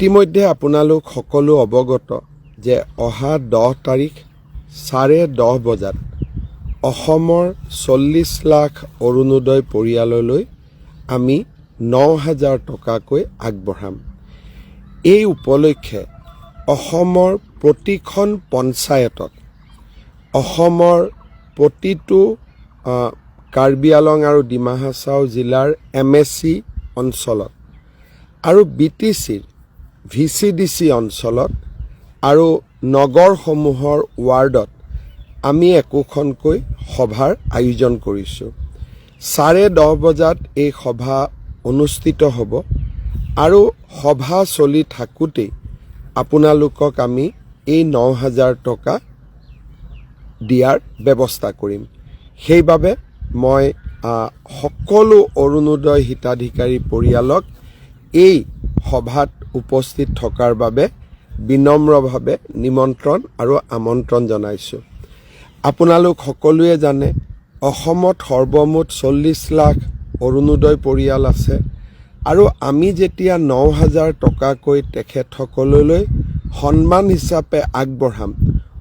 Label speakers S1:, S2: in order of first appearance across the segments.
S1: ইতিমধ্যে আপোনালোক সকলো অৱগত যে অহা 10 তাৰিখ 10:30 বজাত অসমৰ 40 লাখ অৰুণোদয় পৰিয়াললৈ আমি 9,000 টকাকৈ আগবঢ়াম। এই উপলক্ষে অসমৰ প্ৰতিখন পঞ্চায়তত অসমৰ প্ৰতিটো কাৰ্বি আলং আৰু ডিমা হাছাও জিলাৰ MSC অঞ্চলত আৰু BTCৰ VCDC অঞ্চলত আৰু নগৰসমূহৰ ৱাৰ্ডত আমি একোখনকৈ সভাৰ আয়োজন কৰিছোঁ। 10:30 বজাত এই সভা অনুষ্ঠিত হ'ব আৰু সভা চলি থাকোঁতেই আপোনালোকক আমি এই 9,000 টকা দিয়াৰ ব্যৱস্থা কৰিম। সেইবাবে মই সকলো অৰুণোদয় হিতাধিকাৰী পৰিয়ালক এই সভাত উপস্থিত থকাৰ বাবে বিনম্ৰভাৱে নিমন্ত্ৰণ আৰু আমন্ত্ৰণ জনাইছোঁ। আপোনালোক সকলোৱে জানে অসমত সৰ্বমুঠ 40 লাখ অৰুণোদয় পৰিয়াল আছে আৰু আমি যেতিয়া 9,000 টকাকৈ তেখেতসকললৈ সন্মান হিচাপে আগবঢ়াম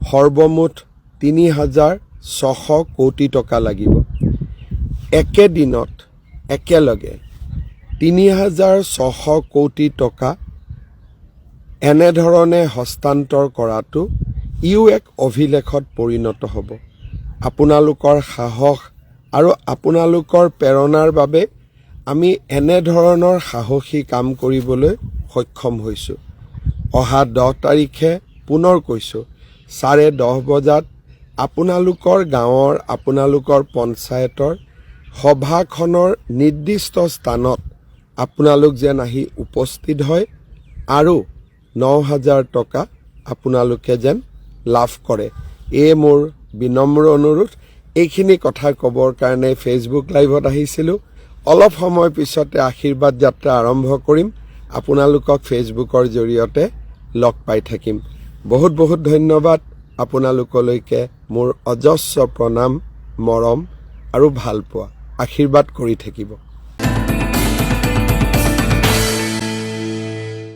S1: সৰ্বমুঠ 3,600 কোটি টকা লাগিব। একেদিনত একেলগে 3,600 কোটি টকা এনেধৰণে হস্তান্তৰ কৰাটো এক অভিলেখত পৰিণত হ'ব। আপোনালোকৰ সাহস আৰু আপোনালোকৰ প্ৰেৰণাৰ বাবে আমি এনেধৰণৰ সাহসী কাম কৰিবলৈ সক্ষম হৈছোঁ। অহা 10 তাৰিখে পুনৰ কৈছোঁ 10:30 বজাত আপোনালোকৰ গাঁৱৰ আপোনালোকৰ পঞ্চায়তৰ সভাখনৰ নিৰ্দিষ্ট স্থানত আপোনালোক যেন আহি উপস্থিত হয় আৰু 9,000 টকা আপোনালোকে যেন লাভ কৰে। এই মোৰ বিনম্ৰ অনুৰোধ। এইখিনি কথা ক'বৰ কাৰণে ফেচবুক লাইভত আহিছিলোঁ। অলপ সময় পিছতে আশীৰ্বাদ যাত্ৰা আৰম্ভ কৰিম। আপোনালোকক ফেচবুকৰ জৰিয়তে লগ পাই থাকিম। বহুত বহুত ধন্যবাদ। আপোনালোকলৈকে মোৰ অজস্ৰ প্ৰণাম, মৰম আৰু ভালপোৱা। আশীৰ্বাদ কৰি থাকিব।